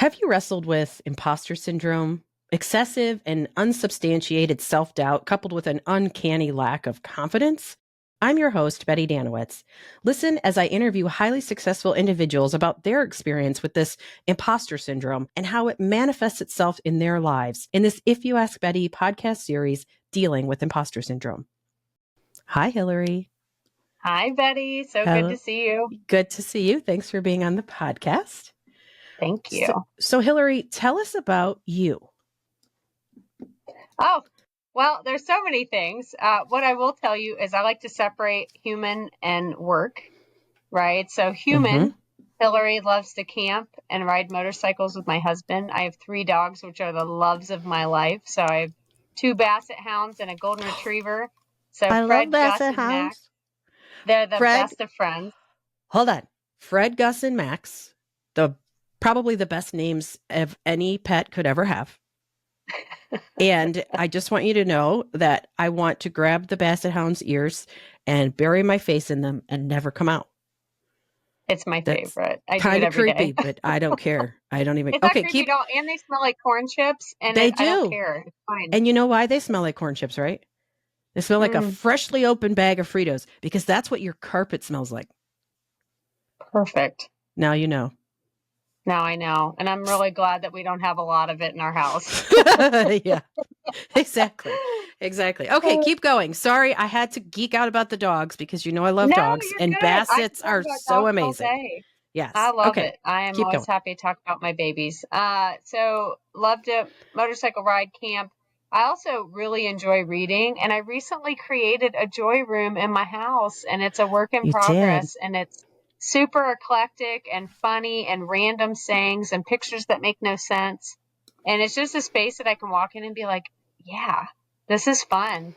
Have you wrestled with imposter syndrome, excessive and unsubstantiated self doubt coupled with an uncanny lack of confidence? I'm your host, Betty Danowitz. Listen as I interview highly successful individuals about their experience with this imposter syndrome and how it manifests itself in their lives in this If You Ask Betty podcast series dealing with imposter syndrome. Hi, Hillary. Hi, Betty. So good to see you. Good to see you. Thanks for being on the podcast. Thank you. So Hillary, tell us about you. Oh, well, there's so many things. What I will tell you is I like to separate human and work, right? So human, Hillary loves to camp and ride motorcycles with my husband. I have 3 dogs, which are the loves of my life. So I have 2 basset hounds and a golden retriever. So I Fred, love Gus, basset and hounds. Max, they're the best of friends. Hold on. Fred, Gus, and Max, probably the best names of any pet could ever have. And I just want you to know that I want to grab the basset hound's ears and bury my face in them and never come out. It's my favorite. I do it Kind of every creepy, day. but I don't care. I don't even. It's Okay, not creepy at all, and they smell like corn chips, and They I don't do. care. It's fine. And you know why they smell like corn chips, right? They smell like a freshly opened bag of Fritos because that's what your carpet smells like. Perfect. Now you know. Now I know. And I'm really glad that we don't have a lot of it in our house. Yeah, exactly. Okay, keep going. Sorry, I had to geek out about the dogs because you know I love dogs, and good. bassets are so amazing. Yes. I love it. I am always happy to talk about my babies. So loved a motorcycle ride camp. I also really enjoy reading, and I recently created a joy room in my house, and it's a work in progress, and it's super eclectic and funny and random sayings and pictures that make no sense. And it's just a space that I can walk in and be like, yeah, this is fun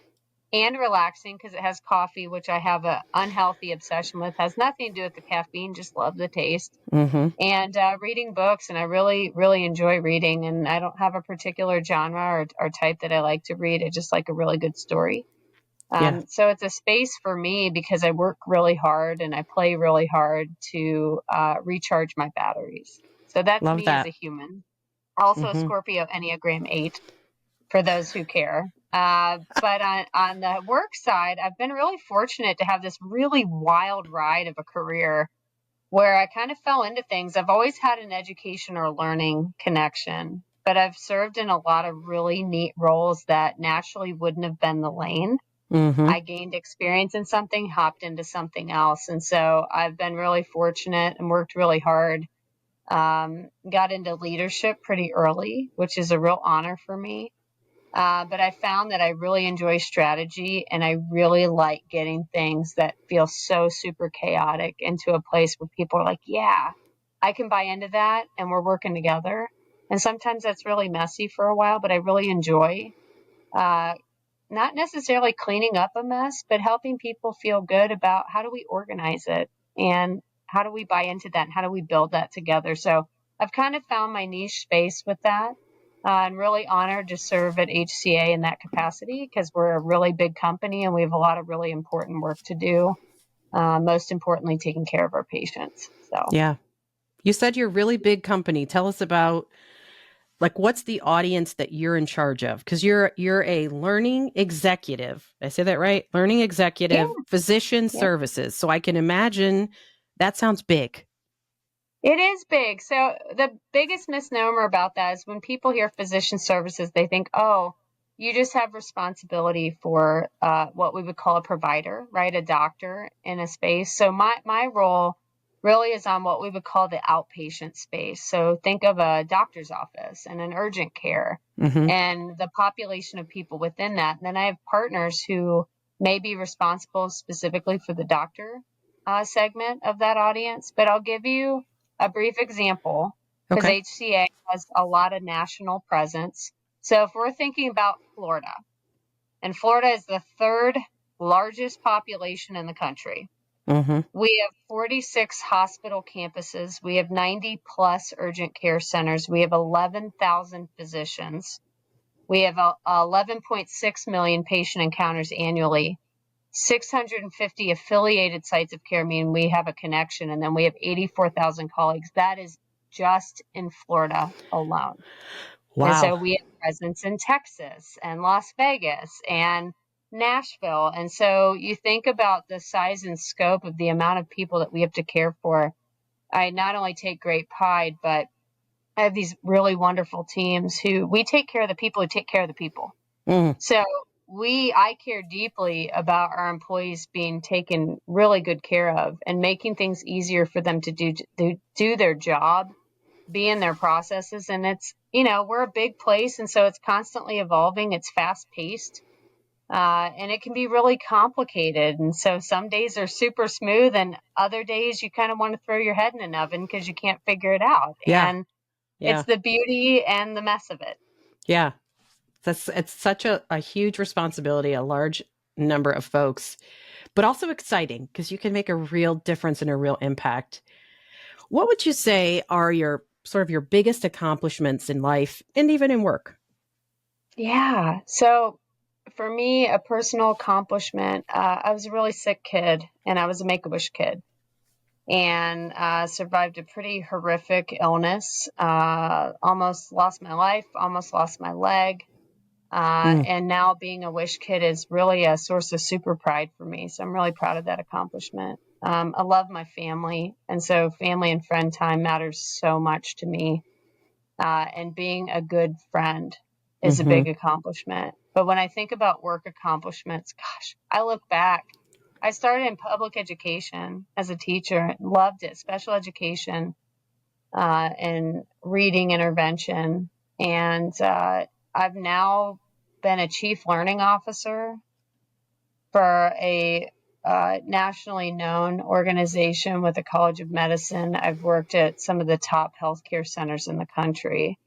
and relaxing because it has coffee, which I have an unhealthy obsession with. Has nothing to do with the caffeine, just love the taste. And reading books, and I really, really enjoy reading. And I don't have a particular genre or type that I like to read. I just like a really good story. So it's a space for me because I work really hard and I play really hard to recharge my batteries. So that's Love me that. as a human. Also a Scorpio Enneagram 8 for those who care. But on the work side, I've been really fortunate to have this really wild ride of a career where I kind of fell into things. I've always had an education or learning connection, but I've served in a lot of really neat roles that naturally wouldn't have been the lane. I gained experience in something, hopped into something else. And so I've been really fortunate and worked really hard. Got into leadership pretty early, which is a real honor for me. But I found that I really enjoy strategy, and I really like getting things that feel so super chaotic into a place where people are like, yeah, I can buy into that, and we're working together. And sometimes that's really messy for a while, but I really enjoy not necessarily cleaning up a mess, but helping people feel good about how do we organize it and how do we buy into that and how do we build that together. So I've kind of found my niche space with that. I'm really honored to serve at HCA in that capacity because we're a really big company and we have a lot of really important work to do. Most importantly, taking care of our patients. So yeah, you said you're a really big company. Tell us about what's the audience that you're in charge of? Because you're a learning executive. Did I say that right? Learning executive, physician services. So I can imagine that sounds big. It is big. So the biggest misnomer about that is when people hear physician services, they think, oh, you just have responsibility for what we would call a provider, right? A doctor in a space. So my role really is on what we would call the outpatient space. So think of a doctor's office and an urgent care and the population of people within that. And then I have partners who may be responsible specifically for the doctor segment of that audience. But I'll give you a brief example because HCA has a lot of national presence. So if we're thinking about Florida, and Florida is the 3rd largest population in the country. We have 46 hospital campuses. We have 90 plus urgent care centers. We have 11,000 physicians. We have 11.6 million patient encounters annually. 650 affiliated sites of care, meaning we have a connection, and then we have 84,000 colleagues. That is just in Florida alone. And so Wow. we have presence in Texas and Las Vegas and Nashville. And so you think about the size and scope of the amount of people that we have to care for. I not only take great pride, but I have these really wonderful teams who we take care of the people who take care of the people. Mm. So I care deeply about our employees being taken really good care of and making things easier for them to do their job, be in their processes. And it's, we're a big place. And so it's constantly evolving. It's fast paced. And it can be really complicated. And so some days are super smooth and other days you kind of want to throw your head in an oven because you can't figure it out. Yeah. And Yeah. it's the beauty and the mess of it. Yeah. It's such a huge responsibility, a large number of folks, but also exciting because you can make a real difference and a real impact. What would you say are your sort of your biggest accomplishments in life and even in work? Yeah. So for me, a personal accomplishment, I was a really sick kid and I was a Make-A-Wish kid and survived a pretty horrific illness. Almost lost my life, almost lost my leg. And now being a Wish kid is really a source of super pride for me. So I'm really proud of that accomplishment. I love my family. And so family and friend time matters so much to me. And being a good friend is a big accomplishment. But when I think about work accomplishments, gosh, I look back. I started in public education as a teacher, loved it, special education, and reading intervention. And I've now been a chief learning officer for a nationally known organization with the College of Medicine. I've worked at some of the top healthcare centers in the country.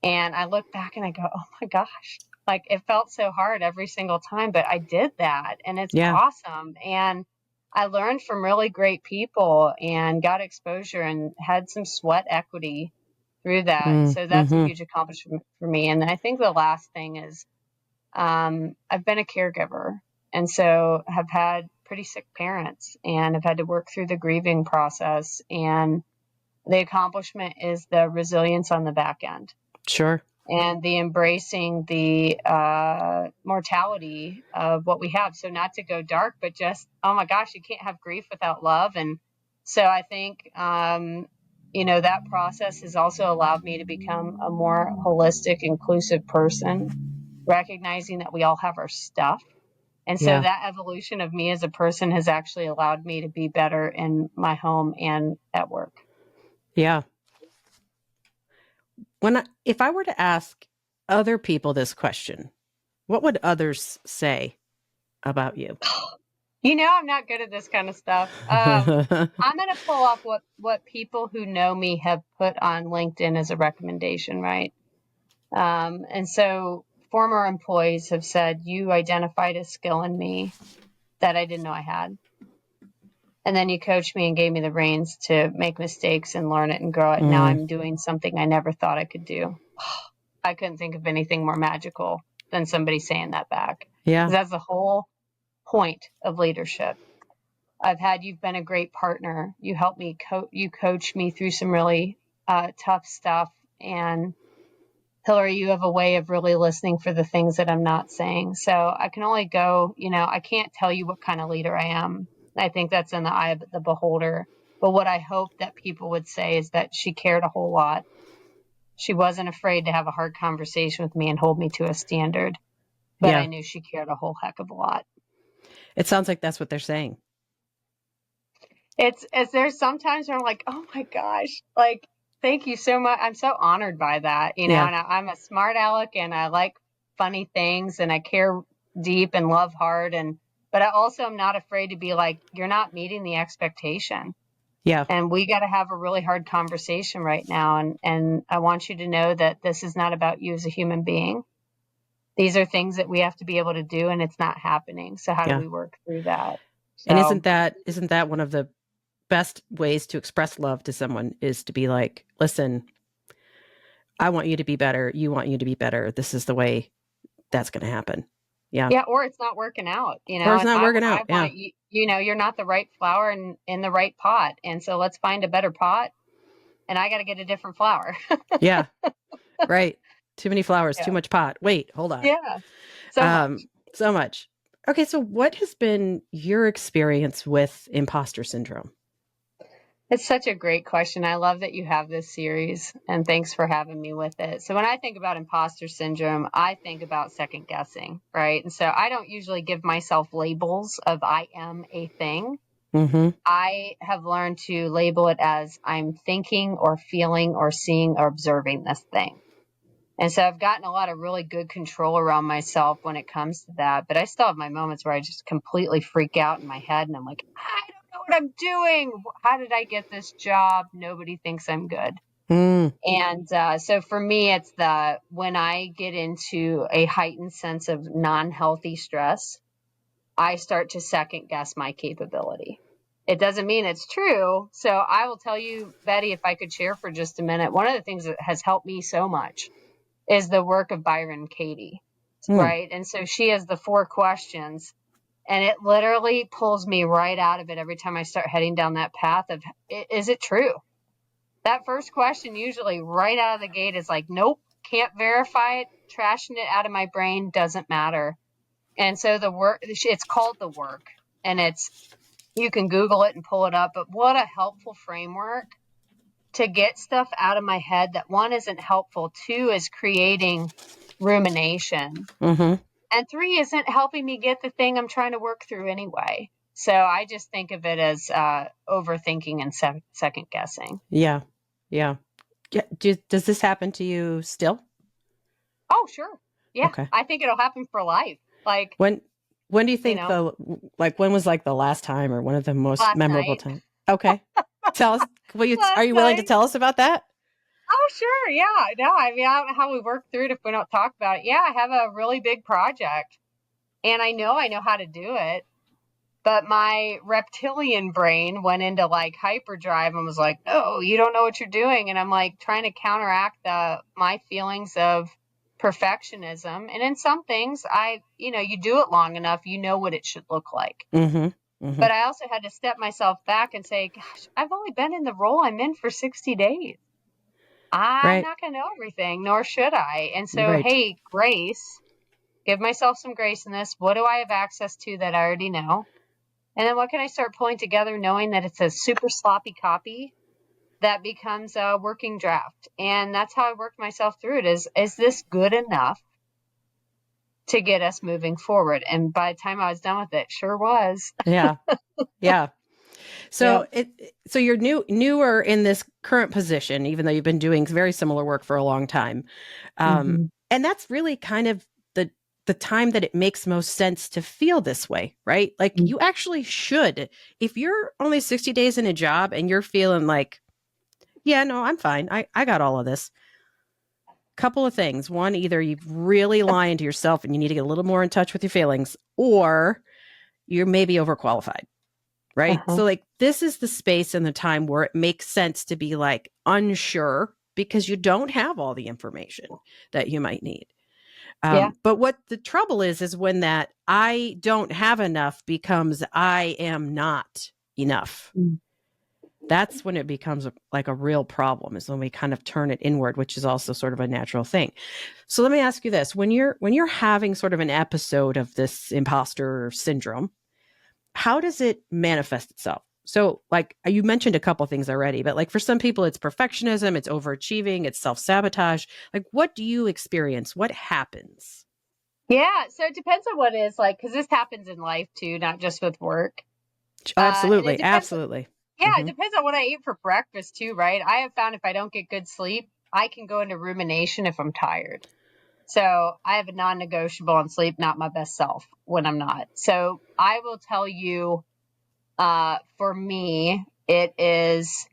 And I look back and I go, oh my gosh, like it felt so hard every single time, but I did that and it's Yeah. awesome. And I learned from really great people and got exposure and had some sweat equity through that. And so that's a huge accomplishment for me. And I think the last thing is I've been a caregiver and so have had pretty sick parents and have had to work through the grieving process. And the accomplishment is the resilience on the back end. Sure. And the embracing the mortality of what we have. So not to go dark, but just, oh my gosh, you can't have grief without love. And so I think, that process has also allowed me to become a more holistic, inclusive person, recognizing that we all have our stuff. And so Yeah. that evolution of me as a person has actually allowed me to be better in my home and at work. Yeah. If I were to ask other people this question, what would others say about you? I'm not good at this kind of stuff. I'm going to pull off what people who know me have put on LinkedIn as a recommendation, right? And so former employees have said, you identified a skill in me that I didn't know I had. And then you coached me and gave me the reins to make mistakes and learn it and grow it. Now I'm doing something I never thought I could do. I couldn't think of anything more magical than somebody saying that back. Yeah. 'Cause that's the whole point of leadership. You've been a great partner. You helped me you coach me through some really tough stuff. And Hillary, you have a way of really listening for the things that I'm not saying. So I can only go, I can't tell you what kind of leader I am. I think that's in the eye of the beholder. But what I hope that people would say is that she cared a whole lot. She wasn't afraid to have a hard conversation with me and hold me to a standard. But I Yeah. knew she cared a whole heck of a lot. It sounds like that's what they're saying. It's as there's sometimes where I'm like, oh my gosh, like, thank you so much. I'm so honored by that, Yeah. and I'm a smart aleck and I like funny things and I care deep and love hard. But I also am not afraid to be like, you're not meeting the expectation. Yeah. And we got to have a really hard conversation right now. And I want you to know that this is not about you as a human being. These are things that we have to be able to do and it's not happening. So how do Yeah. we work through that? And So isn't that one of the best ways to express love to someone is to be like, listen, I want you to be better. You want you to be better. This is the way that's going to happen. Yeah. yeah, or it's not working out, Or it's and not working I out. Yeah. want you, you're not the right flower in the right pot. And so let's find a better pot and I got to get a different flower. Yeah. Right. Too many flowers, Yeah. too much pot. Wait, hold on. Yeah. So much. So much. Okay, so what has been your experience with imposter syndrome? It's such a great question. I love that you have this series, and thanks for having me with it. So when I think about imposter syndrome, I think about second guessing, right? And so I don't usually give myself labels of I am a thing. Mm-hmm. I have learned to label it as I'm thinking or feeling or seeing or observing this thing. And so I've gotten a lot of really good control around myself when it comes to that. But I still have my moments where I just completely freak out in my head and I'm like, I don't know what I'm doing. How did I get this job? Nobody thinks I'm good. Mm. And so for me, it's when I get into a heightened sense of non-healthy stress, I start to second guess my capability. It doesn't mean it's true. So I will tell you, Betty, if I could share for just a minute, one of the things that has helped me so much is the work of Byron Katie, Mm. right? And so she has the 4 questions, and it literally pulls me right out of it every time I start heading down that path of, is it true? That first question usually right out of the gate is like, nope, can't verify it, trashing it out of my brain, doesn't matter. And so the work, it's called the work, and you can Google it and pull it up, but what a helpful framework to get stuff out of my head that, one, isn't helpful, 2 is creating rumination, Mm-hmm. and 3 isn't helping me get the thing I'm trying to work through anyway. So I just think of it as overthinking and second guessing. Yeah. Yeah. Does this happen to you still? Oh, sure. Yeah. Okay. I think it'll happen for life. Like, When do you you think know, when was like the last time or one of the most last memorable night. times? Okay. Tell us, are Last you willing to night. tell us about that? Oh, sure. Yeah. No, I mean, I don't know how we work through it if we don't talk about it. Yeah, I have a really big project, and I know how to do it. But my reptilian brain went into like hyperdrive and was like, "No, you don't know what you're doing." And I'm like trying to counteract my feelings of perfectionism. And in some things, you do it long enough, you know what it should look like. Mm-hmm. Mm-hmm. But I also had to step myself back and say, "Gosh, I've only been in the role I'm in for 60 days. I'm Right. not going to know everything, nor should I." And so, Right. hey, grace, give myself some grace in this. What do I have access to that I already know? And then what can I start pulling together, knowing that it's a super sloppy copy that becomes a working draft? And that's how I worked myself through it. Is this good enough to get us moving forward? And by the time I was done with it, sure was. Yeah. Yeah. Yep. So you're newer in this current position, even though you've been doing very similar work for a long time. Mm-hmm. And that's really kind of the time that it makes most sense to feel this way, right? Like you actually should. If you're only 60 days in a job and you're feeling like, yeah, no, I'm fine. I got all of this. Couple of things. One, either you're really lying to yourself and you need to get a little more in touch with your feelings, or you're maybe overqualified, right? Uh-huh. So, like, this is the space and the time where it makes sense to be like unsure because you don't have all the information that you might need. Yeah. But what the trouble is when that I don't have enough becomes I am not enough. Mm. That's when it becomes like a real problem, is when we kind of turn it inward, which is also sort of a natural thing. So let me ask you this: when you're having sort of an episode of this imposter syndrome, how does it manifest itself? So, like, you mentioned a couple things already, but like for some people, it's perfectionism, it's overachieving, it's self-sabotage. Like, what do you experience? What happens? Yeah. So it depends on what it is like, because this happens in life too, not just with work. Oh, And it absolutely. depends. Absolutely. Yeah, it Mm-hmm. depends on what I eat for breakfast too, right? I have found if I don't get good sleep, I can go into rumination if I'm tired. So I have a non-negotiable on sleep, not my best self when I'm not. So I will tell you, for me, it is,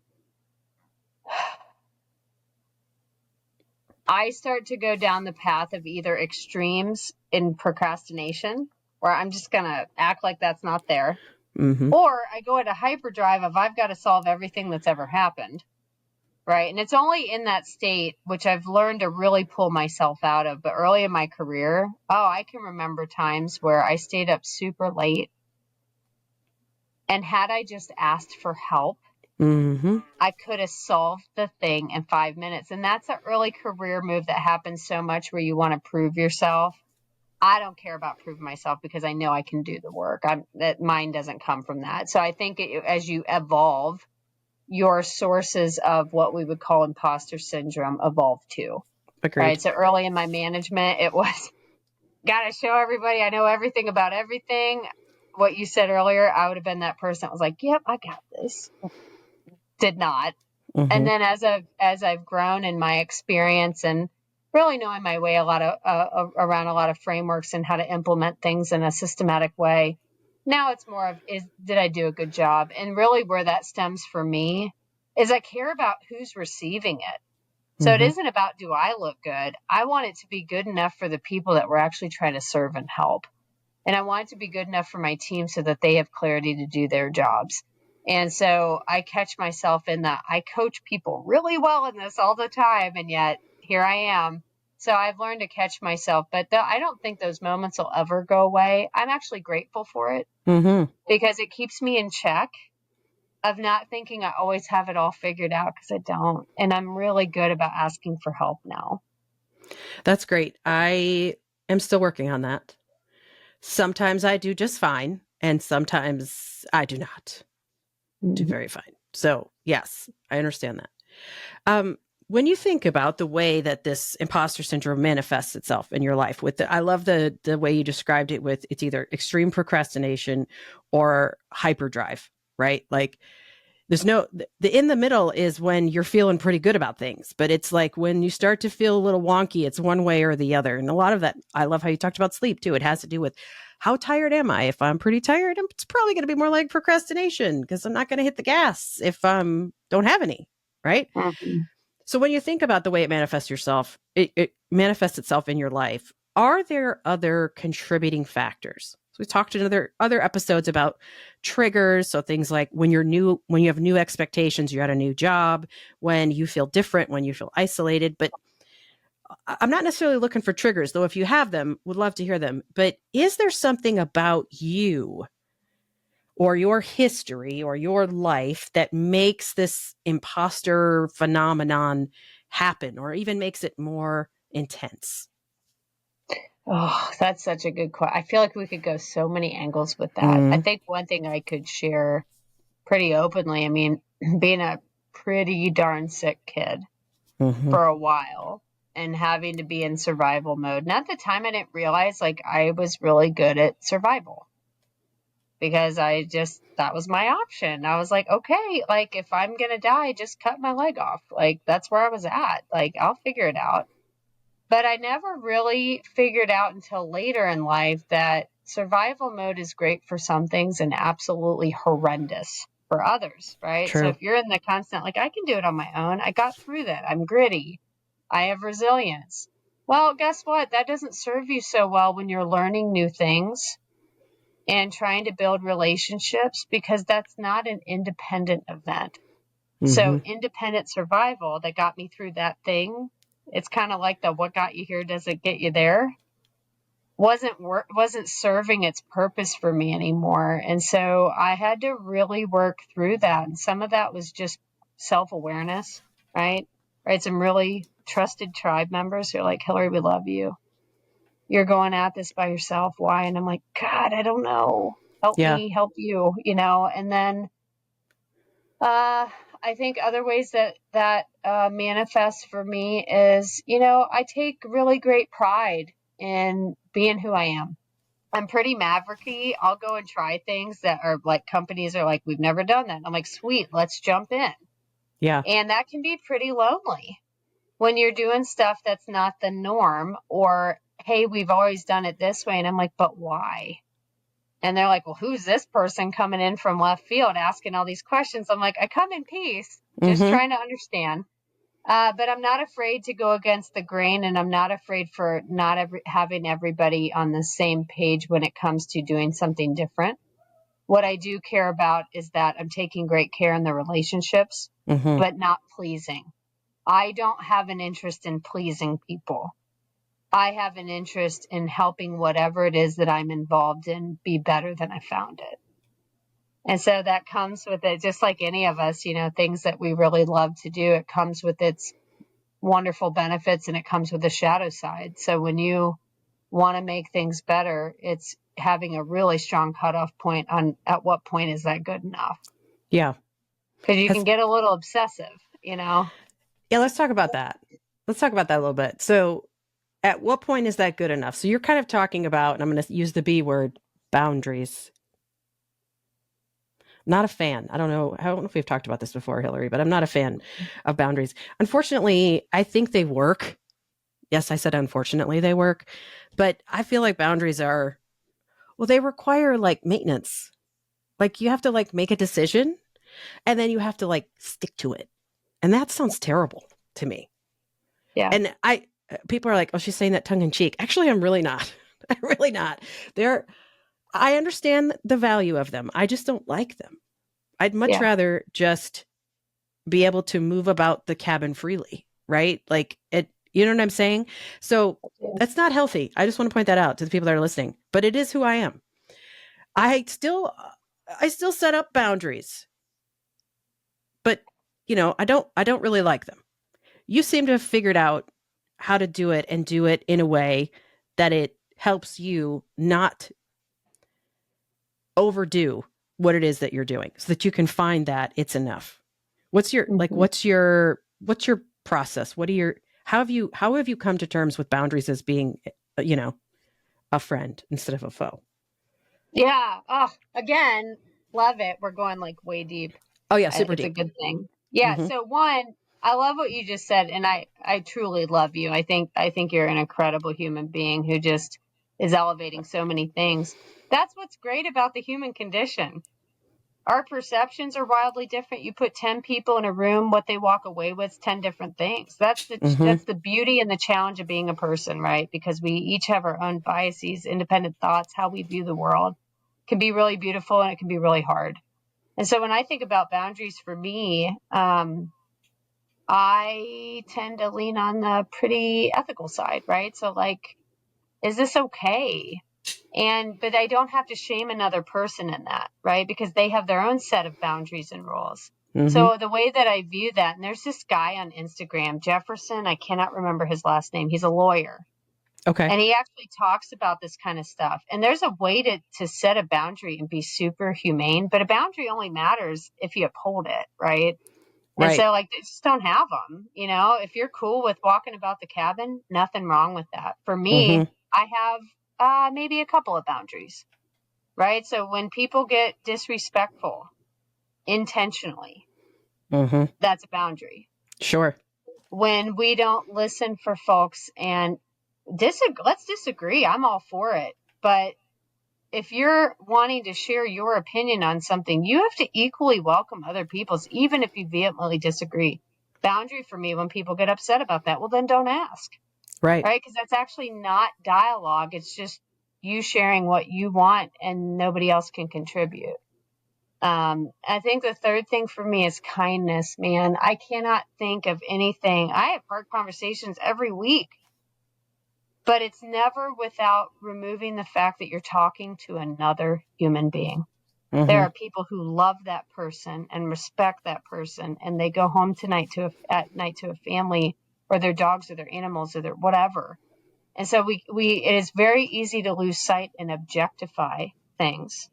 I start to go down the path of either extremes in procrastination, where I'm just going to act like that's not there. Mm-hmm. Or I go into hyperdrive of I've got to solve everything that's ever happened. Right. And it's only in that state, which I've learned to really pull myself out of. But early in my career, I can remember times where I stayed up super late. And had I just asked for help, I could have solved the thing in 5 minutes. And that's an early career move that happens so much where you want to prove yourself. I don't care about proving myself because I know I can do the work. That mine doesn't come from that. So I think as you evolve, your sources of what we would call imposter syndrome evolve too. Agreed. Right. So early in my management, it was got to show everybody I know everything about everything. What you said earlier, I would have been that person that was like, yep, I got this. Did not. And then as I've grown in my experience and really knowing my way around a lot of frameworks and how to implement things in a systematic way, now it's more of did I do a good job? And really where that stems for me is I care about who's receiving it. So it isn't about do I look good? I want it to be good enough for the people that we're actually trying to serve and help. And I want it to be good enough for my team so that they have clarity to do their jobs. And so I catch myself in that I coach people really well in this all the time. And yet here I am. So I've learned to catch myself, but I don't think those moments will ever go away. I'm actually grateful for it because it keeps me in check of not thinking I always have it all figured out because I don't. And I'm really good about asking for help now. That's great. I am still working on that. Sometimes I do just fine, and sometimes I do not do very fine. So, yes, I understand that. When you think about the way that this imposter syndrome manifests itself in your life, I love the way you described it with it's either extreme procrastination or hyperdrive, right? Like there's the in the middle is when you're feeling pretty good about things, but it's like when you start to feel a little wonky, it's one way or the other. And a lot of that, I love how you talked about sleep too. It has to do with how tired am I? If I'm pretty tired, it's probably going to be more like procrastination because I'm not going to hit the gas if don't have any, right? So when you think about the way it manifests it manifests itself in your life. Are there other contributing factors? So we talked in other episodes about triggers. So things like when you have new expectations, you're at a new job, when you feel different, when you feel isolated. But I'm not necessarily looking for triggers, though if you have them, would love to hear them. But is there something about you or your history or your life that makes this imposter phenomenon happen or even makes it more intense? Oh, that's such a good question. I feel like we could go so many angles with that. I think one thing I could share pretty openly, I mean, being a pretty darn sick kid for a while and having to be in survival mode. And at the time, I didn't realize like I was really good at survival because that was my option. I was like, okay, like if I'm going to die, just cut my leg off. Like that's where I was at. Like I'll figure it out. But I never really figured out until later in life that survival mode is great for some things and absolutely horrendous for others, right? So True. if you're in the constant, like, I can do it on my own, I got through that, I'm gritty, I have resilience. Well, guess what? That doesn't serve you so well when you're learning new things and trying to build relationships because that's not an independent event. So independent survival that got me through that thing, it's kind of like the what got you here doesn't get you there, wasn't serving its purpose for me anymore. And so I had to really work through that. And some of that was just self-awareness, right? Right. Some really trusted tribe members who are like, Hillary, we love you. You're going at this by yourself. Why? And I'm like, God, I don't know. Help me, help you, and then I think other ways that manifests for me is, I take really great pride in being who I am. I'm pretty mavericky. I'll go and try things that are like companies are like, we've never done that. I'm like, sweet, let's jump in. Yeah. And that can be pretty lonely when you're doing stuff that's not the norm or, hey, we've always done it this way. And I'm like, but why? And they're like, well, who's this person coming in from left field asking all these questions? I'm like, I come in peace, just trying to understand. But I'm not afraid to go against the grain, and I'm not afraid for having everybody on the same page when it comes to doing something different. What I do care about is that I'm taking great care in the relationships, but not pleasing. I don't have an interest in pleasing people. I have an interest in helping whatever it is that I'm involved in be better than I found it. And so that comes with it, just like any of us, things that we really love to do, it comes with its wonderful benefits and it comes with the shadow side. So when you want to make things better, it's having a really strong cutoff point on at what point is that good enough? Yeah. Because you can get a little obsessive. Yeah, let's talk about that. Let's talk about that a little bit. So, at what point is that good enough? So, you're kind of talking about, and I'm going to use the B word, boundaries. Not a fan. I don't know if we've talked about this before, Hillary, but I'm not a fan of boundaries. Unfortunately, I think they work. Yes, I said unfortunately they work, but I feel like boundaries are, well, they require like maintenance. Like you have to like make a decision and then you have to like stick to it. And that sounds terrible to me. Yeah. And people are like, oh, she's saying that tongue in cheek. Actually, I'm really not. I'm really not. I understand the value of them. I just don't like them. I'd much rather just be able to move about the cabin freely, right? Like you know what I'm saying? So that's not healthy. I just want to point that out to the people that are listening, but it is who I am. I still set up boundaries, but I don't really like them. You seem to have figured out how to do it and do it in a way that it helps you not overdo what it is that you're doing so that you can find that it's enough. What's your process? How have you come to terms with boundaries as being, a friend instead of a foe? Yeah. Oh, again, love it. We're going like way deep. Oh yeah, super It's a deep. good thing. Yeah. Mm-hmm. So one, I love what you just said, and I truly love you. I think you're an incredible human being who just is elevating so many things. That's what's great about the human condition. Our perceptions are wildly different. You put 10 people in a room, what they walk away with is 10 different things. That's Mm-hmm. the beauty and the challenge of being a person, right? Because we each have our own biases, independent thoughts, how we view the world. It can be really beautiful and it can be really hard. And so when I think about boundaries for me, I tend to lean on the pretty ethical side, right? So like, is this okay? But I don't have to shame another person in that, right? Because they have their own set of boundaries and rules. Mm-hmm. So the way that I view that, and there's this guy on Instagram, Jefferson, I cannot remember his last name. He's a lawyer. Okay. And he actually talks about this kind of stuff. And there's a way to set a boundary and be super humane, but a boundary only matters if you uphold it, right? And Right. so, like, just don't have them. If you're cool with walking about the cabin, nothing wrong with that. For me, Mm-hmm. I have maybe a couple of boundaries, right? So when people get disrespectful intentionally, Mm-hmm. that's a boundary. Sure. When we don't listen for folks and let's disagree. I'm all for it. But if you're wanting to share your opinion on something, you have to equally welcome other people's, even if you vehemently disagree. Boundary for me when people get upset about that, well, then don't ask, Right. right? Because that's actually not dialogue. It's just you sharing what you want and nobody else can contribute. I think the third thing for me is kindness, man. I cannot think of anything. I have hard conversations every week, but it's never without removing the fact that you're talking to another human being. There Mm-hmm. are people who love that person and respect that person, and they go home at night to a family or their dogs or their animals or their whatever. And so it is very easy to lose sight and objectify things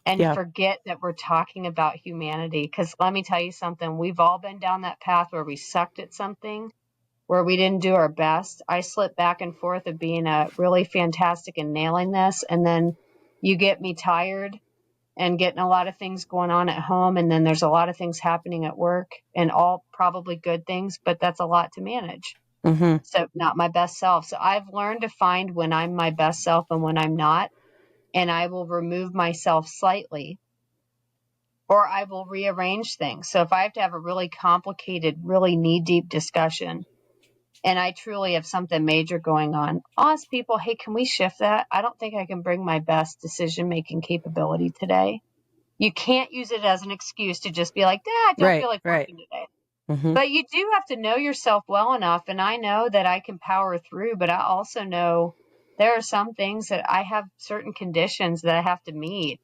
and Yeah. forget that we're talking about humanity. Because let me tell you something, we've all been down that path where we sucked at something, where we didn't do our best. I slip back and forth of being really fantastic and nailing this, and then you get me tired and getting a lot of things going on at home, and then there's a lot of things happening at work, and all probably good things, but that's a lot to manage. Mm-hmm. So not my best self. So I've learned to find when I'm my best self and when I'm not, and I will remove myself slightly or I will rearrange things. So if I have to have a really complicated, really knee-deep discussion and I truly have something major going on, I'll ask people, hey, can we shift that? I don't think I can bring my best decision-making capability today. You can't use it as an excuse to just be like, I don't Right. feel like Right. working today. Mm-hmm. But you do have to know yourself well enough. And I know that I can power through, but I also know there are some things that I have certain conditions that I have to meet.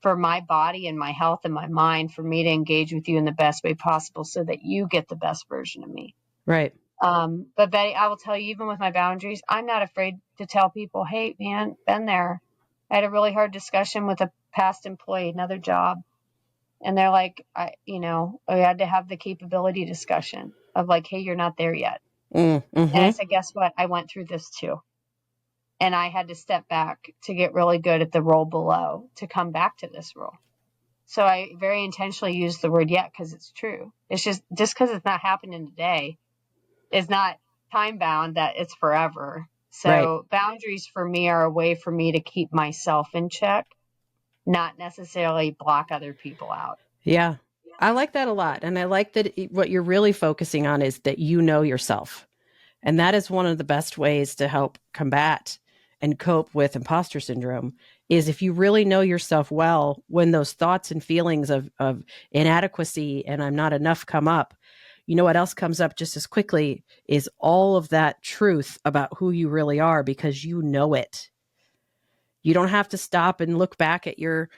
for my body and my health and my mind, for me to engage with you in the best way possible so that you get the best version of me. Right. But Betty, I will tell you, even with my boundaries, I'm not afraid to tell people, hey, man, been there. I had a really hard discussion with a past employee, another job. And they're like, we had to have the capability discussion of like, hey, you're not there yet. Mm-hmm. And I said, guess what? I went through this too. And I had to step back to get really good at the role below to come back to this role. So I very intentionally used the word yet because it's true. It's just because it's not happening today is not time bound that it's forever. So Right. boundaries for me are a way for me to keep myself in check, not necessarily block other people out. Yeah. I like that a lot. And I like that what you're really focusing on is that you know yourself. And that is one of the best ways to help combat and cope with imposter syndrome is if you really know yourself well, when those thoughts and feelings of inadequacy and I'm not enough come up, you know what else comes up just as quickly is all of that truth about who you really are because you know it. You don't have to stop and look back at your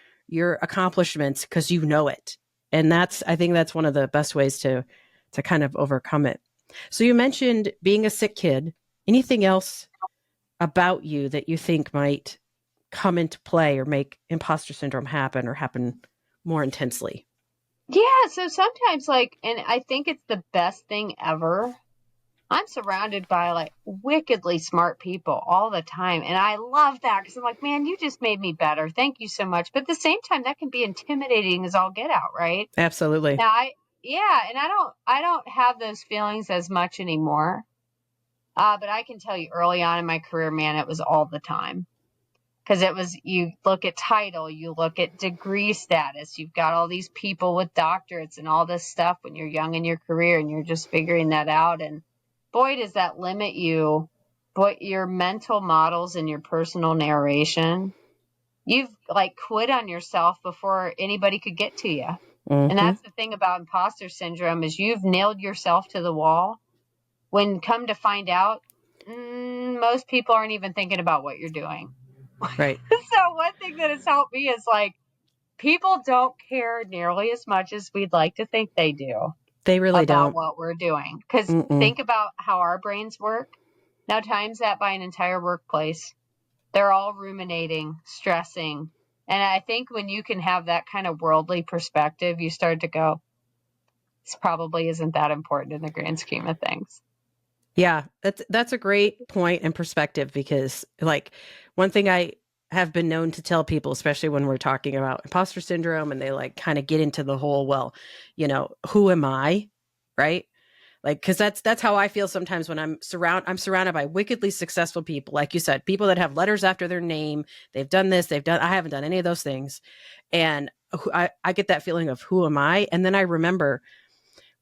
accomplishments because you know it. And I think that's one of the best ways to kind of overcome it. So you mentioned being a sick kid. Anything else about you that you think might come into play or make imposter syndrome happen or happen more intensely? Yeah. So sometimes, and I think it's the best thing ever. I'm surrounded by like wickedly smart people all the time. And I love that because I'm like, man, you just made me better. Thank you so much. But at the same time, that can be intimidating as all get out, right? Absolutely. Now, and I don't have those feelings as much anymore. But I can tell you early on in my career, man, it was all the time. Because you look at title, you look at degree status, you've got all these people with doctorates and all this stuff when you're young in your career and you're just figuring that out. And boy, does that limit you. But your mental models and your personal narration, you've like quit on yourself before anybody could get to you. And Mm-hmm. that's the thing about imposter syndrome is you've nailed yourself to the wall. When come to find out, most people aren't even thinking about what you're doing. Right. So one thing that has helped me is like people don't care nearly as much as we'd like to think they do They really about don't. what we're doing. Because think about how our brains work. Now times that by an entire workplace. They're all ruminating, stressing. And I think when you can have that kind of worldly perspective, you start to go, this probably isn't that important in the grand scheme of things. Yeah, that's a great point and perspective because like one thing I have been known to tell people, especially when we're talking about imposter syndrome and they like kind of get into the whole, well, who am I? Right? Like, cause that's how I feel sometimes when I'm surrounded by wickedly successful people. Like you said, people that have letters after their name, they've done this, I haven't done any of those things. And I get that feeling of who am I? And then I remember,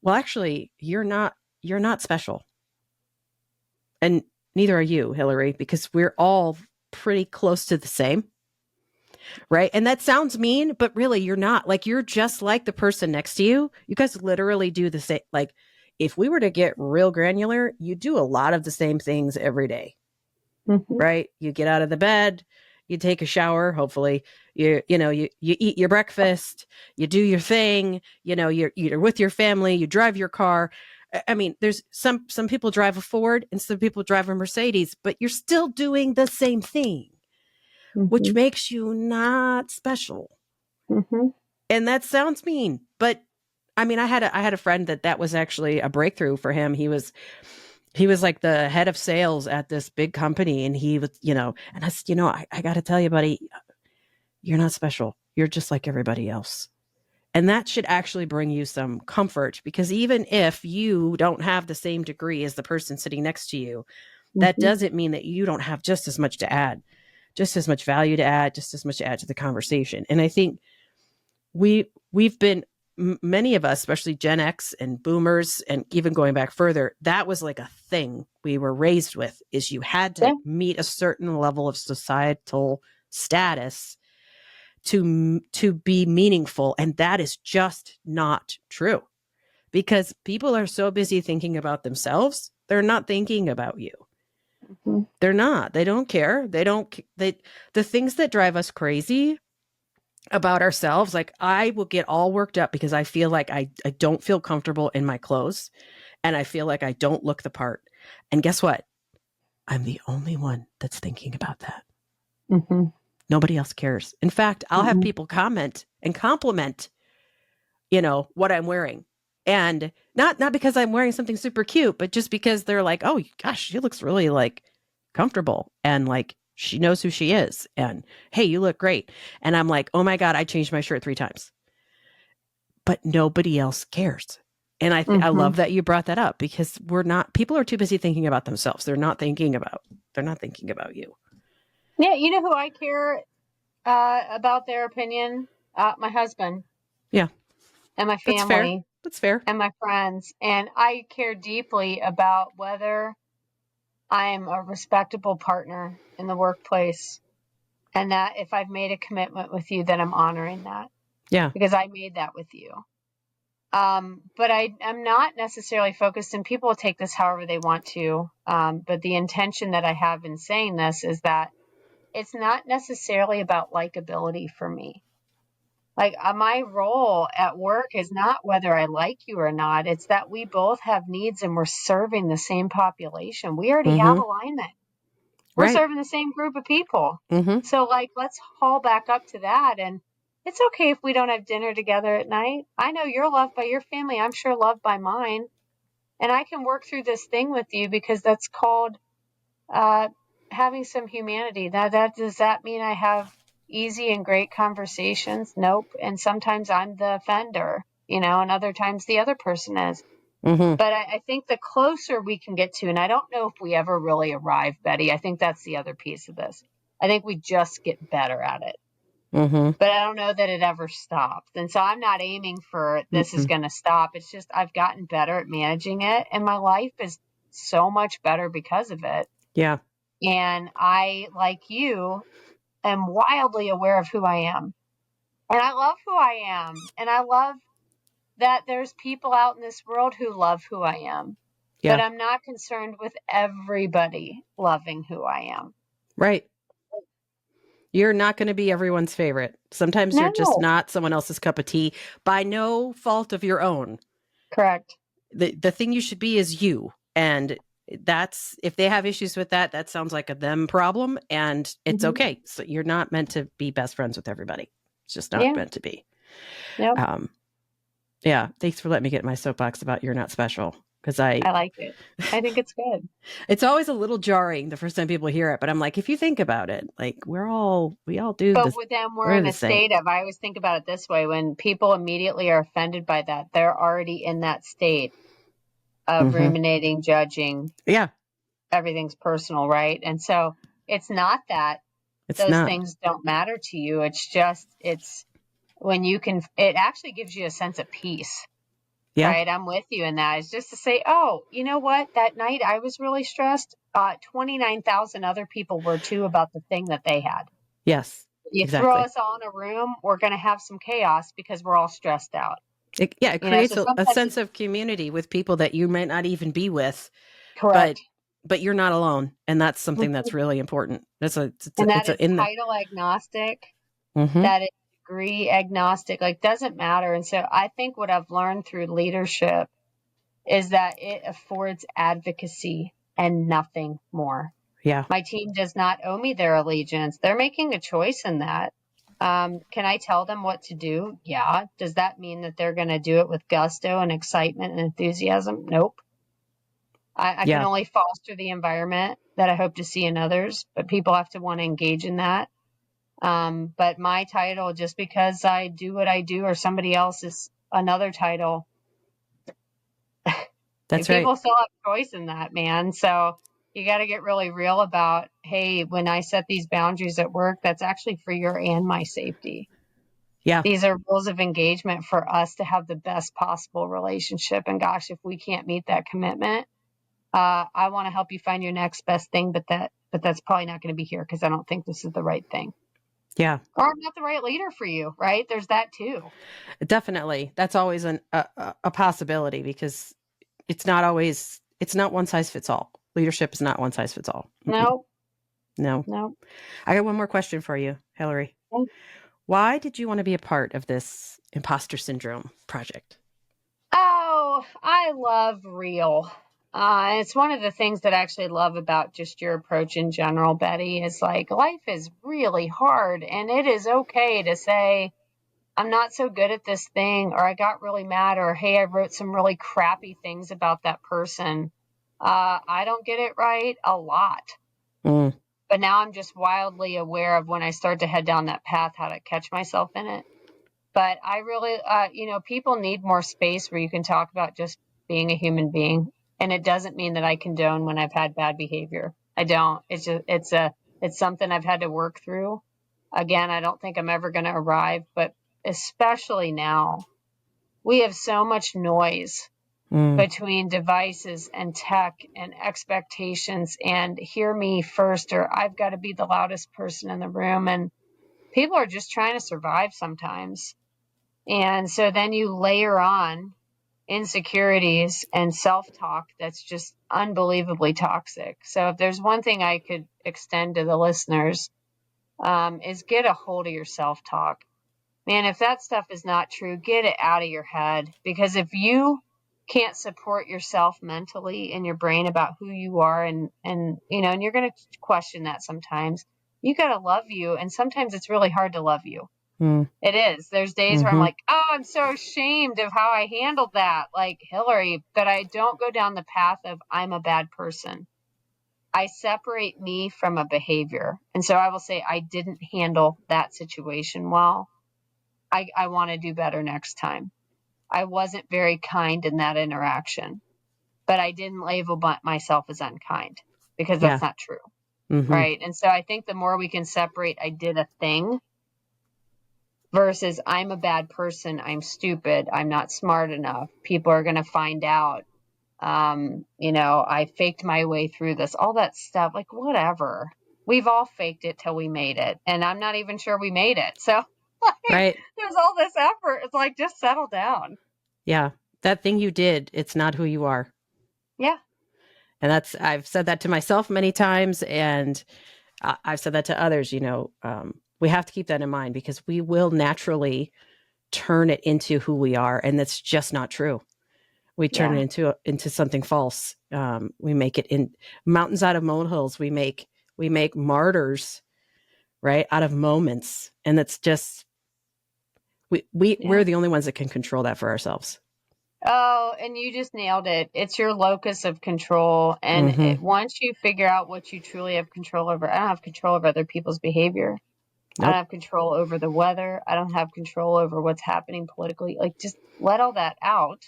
well, actually, you're not special. And neither are you, Hillary, because we're all pretty close to the same. Right. And that sounds mean, but really you're not. Like you're just like the person next to you. You guys literally do the same. Like if we were to get real granular, you do a lot of the same things every day. Mm-hmm. Right? You get out of the bed, you take a shower, hopefully. You eat your breakfast, you do your thing, you're with your family, you drive your car. I mean, there's some people drive a Ford and some people drive a Mercedes, but you're still doing the same thing, which Mm-hmm. makes you not special. Mm-hmm. And that sounds mean, but I mean, I had a friend that was actually a breakthrough for him. He was like the head of sales at this big company. And he was, and I said, I got to tell you, buddy, you're not special. You're just like everybody else. And that should actually bring you some comfort because even if you don't have the same degree as the person sitting next to you, that Mm-hmm. doesn't mean that you don't have just as much to add, just as much value to add, just as much to add to the conversation. And I think we've been many of us, especially Gen X and boomers, and even going back further, that was like a thing we were raised with is you had to Yeah. meet a certain level of societal status to be meaningful. And that is just not true because people are so busy thinking about themselves. They're not thinking about you. Mm-hmm. They're not. They don't care. The things that drive us crazy about ourselves. Like I will get all worked up because I feel like I don't feel comfortable in my clothes and I feel like I don't look the part. And guess what? I'm the only one that's thinking about that. Mm-hmm. Nobody else cares. In fact, I'll have Mm-hmm. people comment and compliment, what I'm wearing. And not because I'm wearing something super cute, but just because they're like, "Oh gosh, she looks really like comfortable and like she knows who she is." And, "Hey, you look great." And I'm like, "Oh my god, I changed my shirt 3 times." But nobody else cares. And I Mm-hmm. love that you brought that up because people are too busy thinking about themselves. They're not thinking about you. Yeah, you know who I care about their opinion? My husband Yeah, and my that's fair. family That's fair. and my friends. And I care deeply about whether I'm a respectable partner in the workplace and that if I've made a commitment with you, that I'm honoring that Yeah. because I made that with you. But I'm not necessarily focused, and people will take this however they want to. But the intention that I have in saying this is that it's not necessarily about likability for me. Like my role at work is not whether I like you or not. It's that we both have needs and we're serving the same population. We already have Mhm. alignment. We're Right. serving the same group of people. Mhm. So like, let's haul back up to that. And it's okay if we don't have dinner together at night. I know you're loved by your family. I'm sure loved by mine. And I can work through this thing with you because that's called uh, having some humanity. Now, does that mean I have easy and great conversations? Nope. And sometimes I'm the offender, and other times the other person is. Mhm. But I think the closer we can get to, and I don't know if we ever really arrive, Betty. I think that's the other piece of this. I think we just get better at it. Mhm. But I don't know that it ever stops. And so I'm not aiming for this is Mm-mm. going to stop. It's just I've gotten better at managing it, and my life is so much better because of it. Yeah. And I, like you, am wildly aware of who I am. And I love who I am. And I love that there's people out in this world who love who I am. But Yeah. I'm not concerned with everybody loving who I am. Right. You're not going to be everyone's favorite. Sometimes you're just No. not someone else's cup of tea by no fault of your own. Correct. The thing you should be is you. And that's if they have issues with that, that sounds like a them problem and it's Mm-hmm. okay. So you're not meant to be best friends with everybody. It's just not Yeah. meant to be. Yep. Um yeah, thanks for letting me get my soapbox about you're not special because I like it. I think it's good. it's always a little jarring the first time people hear it, but I'm like, if you think about it, like we all do But this. with them, we're We're in the a same. state of, I always think about it this way when people immediately are offended by that, they're already in that state of Mm-hmm. ruminating, judging, Yeah, everything's personal, right? And so it's not that it's those not. things don't matter to you. It's when you can, it actually gives you a sense of peace, Yeah. right? I'm with you in that. It's just to say, oh, you know what? That night I was really stressed. 29,000 other people were too about the thing that they had. Yes. You throw Exactly. us all in a room, we're going to have some chaos because we're all stressed out. It So creates a sometimes sense it's of community with people that you might not even be with, but correct. you're not alone, and that's something that's Mhm. really important. And that It's a is in the. title agnostic, Mm-hmm. that is degree agnostic, like doesn't matter. And so I think what I've learned through leadership is that it affords advocacy and nothing more. Yeah. My team does not owe me their allegiance. They're making a choice in that. Can I tell them what to do? Yeah. Does that mean that they're going to do it with gusto and excitement and enthusiasm? Nope. I can Yeah. only foster the environment that I hope to see in others, but people have to want to engage in that. But my title, just because I do what I do or somebody else is another title, That's right. people still have choice in that, man. So you got to get really real about, hey, when I set these boundaries at work, that's actually for your and my safety. Yeah. These are rules of engagement for us to have the best possible relationship. And gosh, if we can't meet that commitment, I want to help you find your next best thing, but that's probably not going to be here because I don't think this is the right thing. Yeah. Or I'm not the right leader for you, right? There's that too. Definitely. That's always a possibility because it's not one size fits all. Leadership is not one size fits all. Mm-mm. No, No. no. I got one more question for you, Hillary. Why did you want to be a part of this Imposter Syndrome project? Oh, I love real. It's one of the things that I actually love about just your approach in general, Betty, is like life is really hard, and it is okay to say, I'm not so good at this thing, or I got really mad, or hey, I wrote some really crappy things about that person. I don't get it right a lot. Mm. But now I'm just wildly aware of when I start to head down that path, how to catch myself in it. But I really, people need more space where you can talk about just being a human being. And it doesn't mean that I condone when I've had bad behavior. I don't. It's just, it's something I've had to work through. Again, I don't think I'm ever going to arrive, but especially now, we have so much noise between devices and tech and expectations and hear me first, or I've got to be the loudest person in the room. And people are just trying to survive sometimes. And so then you layer on insecurities and self-talk that's just unbelievably toxic. So if there's one thing I could extend to the listeners, is get a hold of your self-talk. Man, if that stuff is not true, get it out of your head. Because if you can't support yourself mentally in your brain about who you are, and you're going to question that sometimes, you got to love you. And sometimes it's really hard to love you. It is. There's days where I'm like, oh, I'm so ashamed of how I handled that, like Hillary, but I don't go down the path of I'm a bad person. I separate me from a behavior. And so I will say I didn't handle that situation well. I want to do better next time. I wasn't very kind in that interaction, but I didn't label myself as unkind, because that's not true. Right. And so I think the more we can separate, I did a thing, versus I'm a bad person, I'm stupid, I'm not smart enough, people are going to find out, I faked my way through this, all that stuff, like whatever. We've all faked it till we made it, and I'm not even sure we made it. So Right. there's all this effort. It's like, just settle down. Yeah. That thing you did, it's not who you are. Yeah. And I've said that to myself many times, and I've said that to others. We have to keep that in mind, because we will naturally turn it into who we are. And that's just not true. We turn it into something false. We make it in mountains out of molehills. We make martyrs, right, out of moments. And that's just, we're the only ones that can control that for ourselves. Oh, and you just nailed it. It's your locus of control. And once you figure out what you truly have control over, I don't have control over other people's behavior. Nope. I don't have control over the weather. I don't have control over what's happening politically. Like, just let all that out.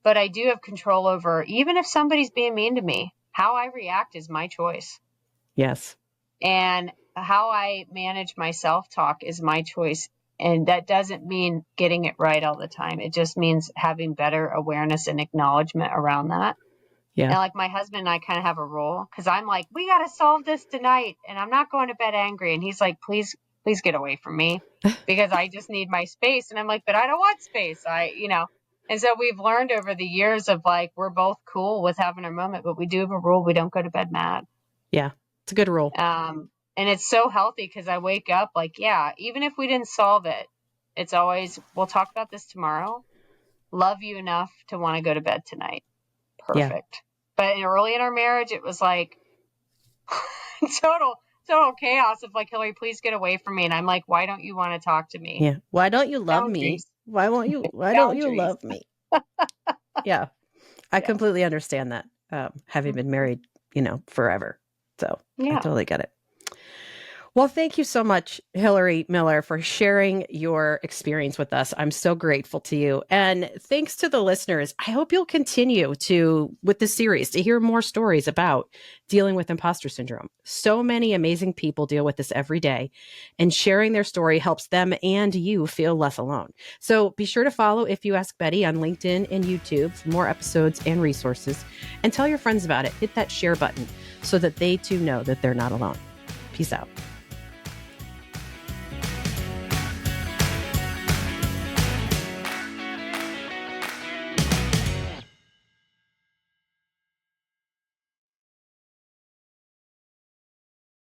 But I do have control over, even if somebody's being mean to me, how I react is my choice. Yes. And how I manage my self-talk is my choice. And that doesn't mean getting it right all the time. It just means having better awareness and acknowledgement around that. Yeah. And like my husband and I kind of have a rule, because I'm like, we got to solve this tonight, and I'm not going to bed angry. And he's like, please get away from me, because I just need my space. And I'm like, but I don't want space. And so we've learned over the years of like, we're both cool with having our moment, but we do have a rule. We don't go to bed mad. Yeah. It's a good rule. And it's so healthy, because I wake up like, yeah, even if we didn't solve it, it's always, we'll talk about this tomorrow. Love you enough to want to go to bed tonight. Perfect. Yeah. But early in our marriage, it was like total chaos of like, Hillary, please get away from me. And I'm like, why don't you want to talk to me? Yeah. Why don't you love me? Why don't you love me? Yeah. I completely understand that. Having been married, forever. So I totally get it. Well, thank you so much, Hillary Miller, for sharing your experience with us. I'm so grateful to you. And thanks to the listeners. I hope you'll continue with this series to hear more stories about dealing with imposter syndrome. So many amazing people deal with this every day, and sharing their story helps them and you feel less alone. So be sure to follow If You Ask Betty on LinkedIn and YouTube for more episodes and resources, and tell your friends about it. Hit that share button so that they too know that they're not alone. Peace out.